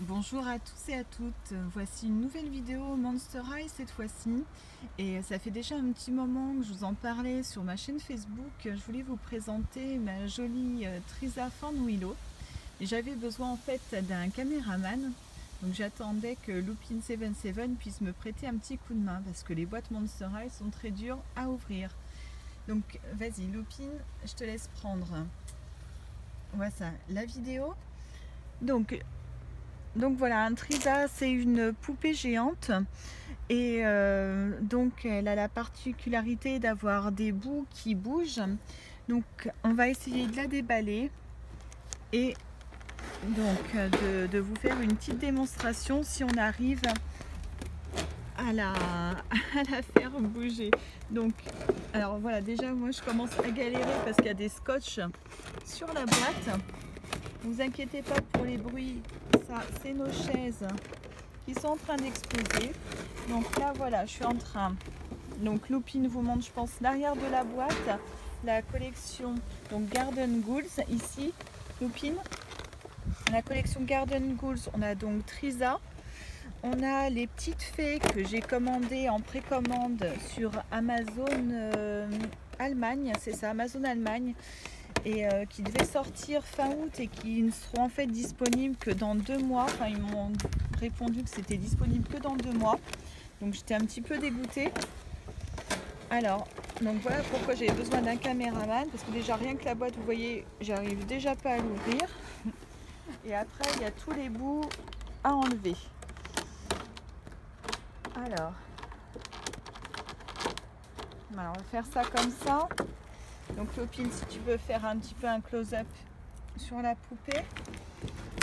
Bonjour à tous et à toutes, voici une nouvelle vidéo Monster High cette fois-ci et ça fait déjà un petit moment que je vous en parlais sur ma chaîne Facebook. Je voulais vous présenter ma jolie Trisa Fawn Willow et j'avais besoin en fait d'un caméraman, donc j'attendais que Lupin77 puisse me prêter un petit coup de main parce que les boîtes Monster High sont très dures à ouvrir. Donc vas-y Lupin, je te laisse prendre. Voilà ça, la vidéo. Donc voilà, un Trisa, c'est une poupée géante et donc elle a la particularité d'avoir des bouts qui bougent. Donc on va essayer de la déballer et donc de vous faire une petite démonstration si on arrive à la faire bouger. Donc alors voilà, déjà moi je commence à galérer parce qu'il y a des scotch sur la boîte. Vous inquiétez pas pour les bruits, ça c'est nos chaises qui sont en train d'exploser. Donc là voilà, je suis en train, donc Lupin vous montre je pense l'arrière de la boîte, la collection donc Garden Ghouls ici, Lupin. La collection Garden Ghouls, on a donc Trisa, on a les petites fées que j'ai commandées en précommande sur Amazon Allemagne, c'est ça, Amazon Allemagne. Et qui devaient sortir fin août et qui ne seront en fait disponibles que dans 2 mois. Enfin, ils m'ont répondu que c'était disponible que dans 2 mois. Donc j'étais un petit peu dégoûtée. Alors, donc voilà pourquoi j'avais besoin d'un caméraman. Parce que déjà rien que la boîte, vous voyez, j'arrive déjà pas à l'ouvrir. Et après, il y a tous les bouts à enlever. Alors, on va faire ça comme ça. Donc Lupin, si tu veux faire un petit peu un close-up sur la poupée.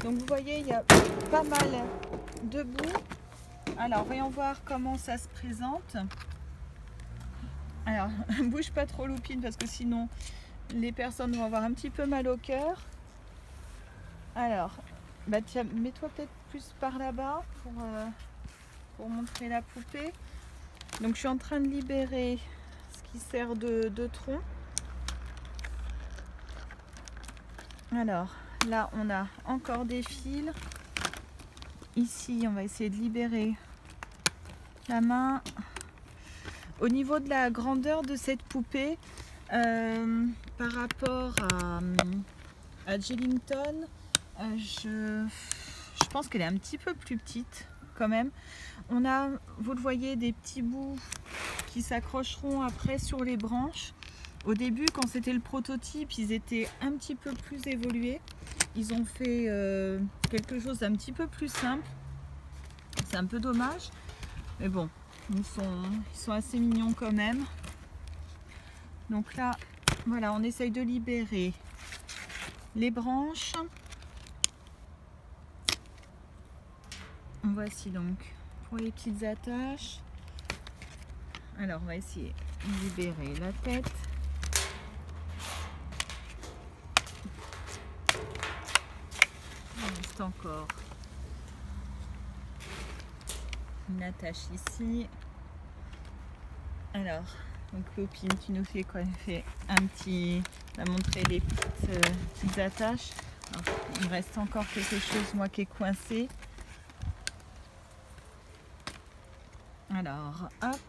Donc vous voyez, il y a pas mal de bouts. Alors voyons voir comment ça se présente. Alors bouge pas trop Lupin parce que sinon les personnes vont avoir un petit peu mal au cœur. Alors bah tiens, mets-toi peut-être plus par là-bas pour montrer la poupée. Donc je suis en train de libérer ce qui sert de tronc. Alors là on a encore des fils. Ici on va essayer de libérer la main. Au niveau de la grandeur de cette poupée par rapport à Jellington, je pense qu'elle est un petit peu plus petite quand même. On a, vous le voyez, des petits bouts qui s'accrocheront après sur les branches. Au début, quand c'était le prototype, ils étaient un petit peu plus évolués. Ils ont fait quelque chose d'un petit peu plus simple. C'est un peu dommage. Mais bon, ils sont assez mignons quand même. Donc là, voilà, on essaye de libérer les branches. Voici donc pour les petites attaches. Alors, on va essayer de libérer la tête. Il reste encore une attache ici. Alors, donc Lupin, tu nous fais quoi? Fait un petit, on va montrer les petites attaches. Alors, il me reste encore quelque chose moi qui est coincé. Alors, hop.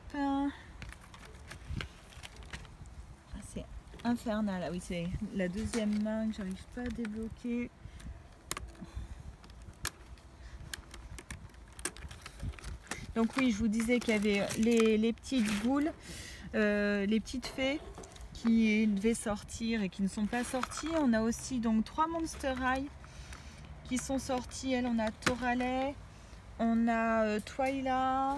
C'est infernal. Ah oui, c'est la deuxième main que j'arrive pas à débloquer. Donc oui, je vous disais qu'il y avait les petites boules, les petites fées qui devaient sortir et qui ne sont pas sorties. On a aussi donc 3 Monster High qui sont sortis. Elle, on a Toralei, on a Twyla,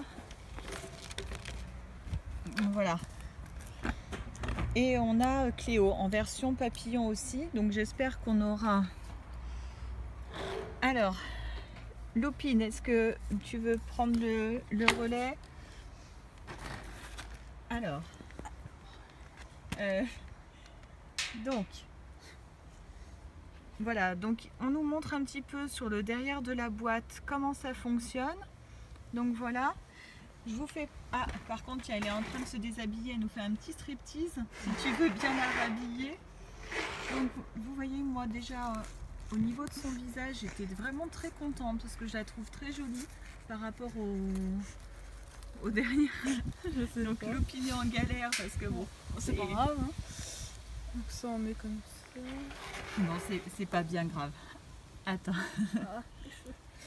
voilà. Et on a Cléo en version papillon aussi. Donc j'espère qu'on aura. Alors, Lupin, est-ce que tu veux prendre le relais? Alors, donc, voilà, donc on nous montre un petit peu sur le derrière de la boîte comment ça fonctionne. Donc voilà, je vous fais... Ah, par contre, elle est en train de se déshabiller, elle nous fait un petit striptease, si tu veux bien la rhabiller. Donc vous voyez, moi déjà, au niveau de son visage, j'étais vraiment très contente parce que je la trouve très jolie par rapport au derrière. Je sais Donc pas. Looping est en galère parce que bon, C'est pas grave. Hein. Donc ça on met comme ça. non, c'est pas bien grave. Attends. Ah.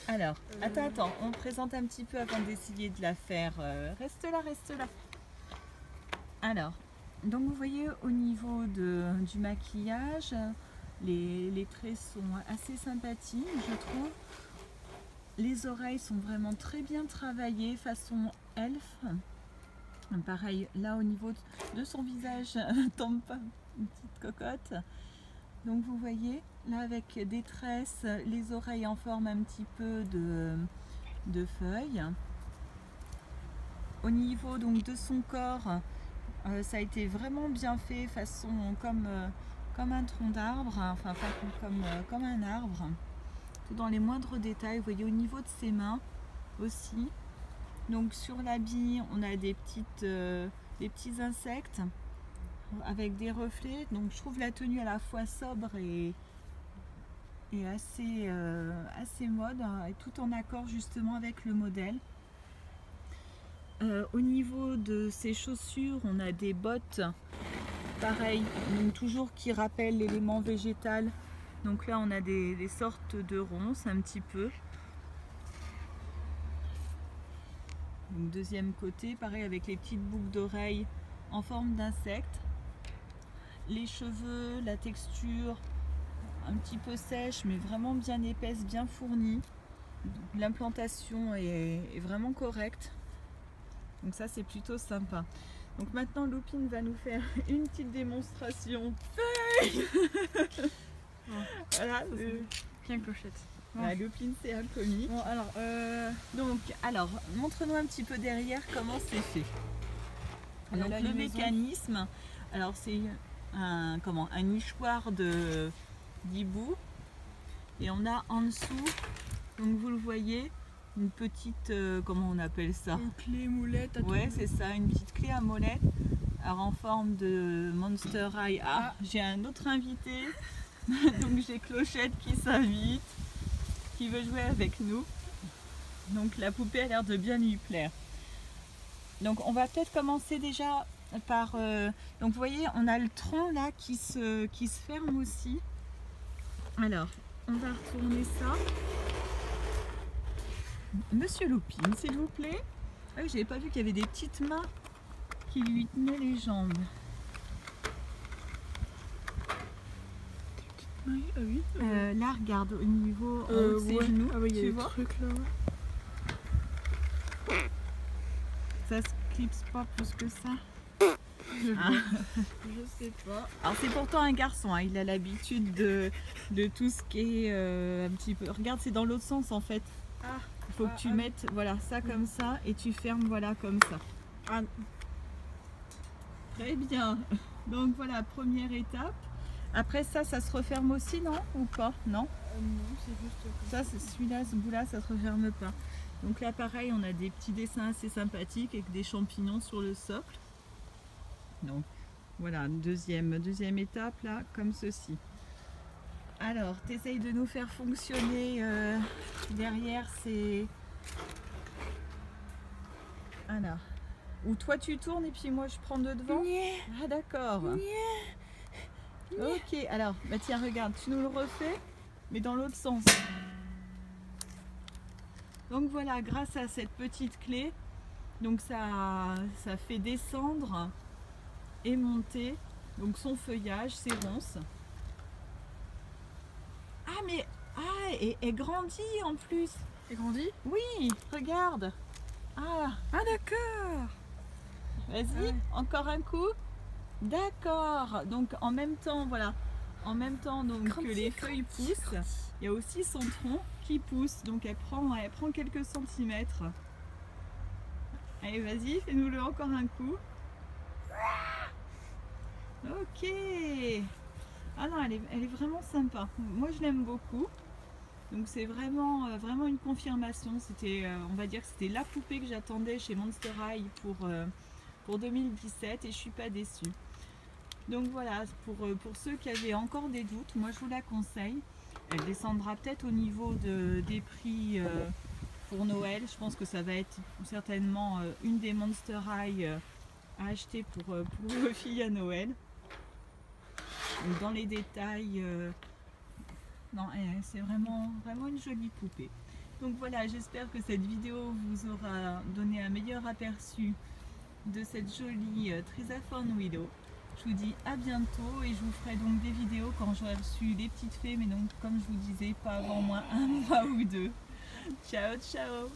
Alors, attends, on présente un petit peu avant d'essayer de la faire. Reste là, reste là. Alors, donc vous voyez au niveau du maquillage, les traits sont assez sympathiques, je trouve. Les oreilles sont vraiment très bien travaillées, façon elfe. Pareil, là au niveau de son visage, tombe pas une petite cocotte. Donc vous voyez, là avec des tresses, les oreilles en forme un petit peu de feuilles. Au niveau donc de son corps, ça a été vraiment bien fait, façon comme un tronc d'arbre, enfin comme un arbre. Tout dans les moindres détails, vous voyez au niveau de ses mains aussi. Donc sur l'habit, on a des petits insectes avec des reflets. Donc je trouve la tenue à la fois sobre et assez mode, et tout en accord justement avec le modèle. Au niveau de ses chaussures, on a des bottes, pareil, donc toujours qui rappellent l'élément végétal. Donc là on a des sortes de ronces un petit peu. Donc deuxième côté, pareil avec les petites boucles d'oreilles en forme d'insectes. Les cheveux, la texture un petit peu sèche mais vraiment bien épaisse, bien fournie. L'implantation est vraiment correcte. Donc ça c'est plutôt sympa. Donc maintenant Looping va nous faire une petite démonstration. Voilà, Bien clochette. voilà, Looping c'est un comique. Bon Alors montre-nous un petit peu derrière comment c'est fait. Donc le mécanisme, alors c'est un nichoir d'hibou, et on a en dessous, donc vous le voyez, une petite, comment on appelle ça? Une clé moulette. Ouais, c'est ça, une petite clé à molette, alors en forme de Monster High. Ah, j'ai un autre invité, donc j'ai Clochette qui s'invite, qui veut jouer avec nous. Donc la poupée a l'air de bien lui plaire. Donc on va peut-être commencer déjà par... donc vous voyez, on a le tronc là qui se ferme aussi. Alors, on va retourner ça. Monsieur Looping, s'il vous plaît. Ah oui, j'avais pas vu qu'il y avait des petites mains qui lui tenaient les jambes. Oui, ah oui. Là, regarde, au niveau de ses genoux, ah oui, il y a tu des vois, trucs là. ça se clipse pas plus que ça. Ah. Je sais pas. Alors c'est pourtant un garçon, hein, il a l'habitude de tout ce qui est un petit peu... Regarde, c'est dans l'autre sens en fait. Ah. Il faut que tu mettes voilà, ça comme ça et tu fermes voilà comme ça. Ah. Très bien. Donc voilà, première étape. Après ça se referme aussi, non? Ou pas? Non? Non, c'est juste... Ça, celui-là, ce bout-là, ça se referme pas. Donc là, pareil, on a des petits dessins assez sympathiques avec des champignons sur le socle. Donc voilà, deuxième étape là, comme ceci. Alors, tu essayes de nous faire fonctionner derrière ces... Alors, ou toi tu tournes et puis moi je prends de devant. Ah d'accord. Ok, alors, bah tiens, regarde, tu nous le refais, mais dans l'autre sens. Donc voilà, grâce à cette petite clé, donc ça fait descendre et monter donc son feuillage, ses ronces. Ah mais et grandit en plus. Et grandit? Oui, regarde. Ah D'accord. vas-y, encore un coup. D'accord. Donc en même temps, voilà, en même temps donc que les feuilles poussent, il y a aussi son tronc qui pousse. Donc elle prend quelques centimètres. Allez, vas-y, fais-nous-le encore un coup. Ok. Ah non, elle est vraiment sympa. Moi, je l'aime beaucoup. Donc c'est vraiment une confirmation. C'était, on va dire que c'était la poupée que j'attendais chez Monster High pour 2017 et je suis pas déçue. Donc voilà, pour ceux qui avaient encore des doutes, moi je vous la conseille. Elle descendra peut-être au niveau des prix pour Noël. Je pense que ça va être certainement une des Monster High à acheter pour vos filles à Noël. Donc dans les détails, non, c'est vraiment une jolie poupée. Donc voilà, j'espère que cette vidéo vous aura donné un meilleur aperçu de cette jolie Trisafon Willow. Je vous dis à bientôt et je vous ferai donc des vidéos quand j'aurai reçu les petites fées, mais donc comme je vous disais, pas avant moins un mois ou deux. Ciao ciao.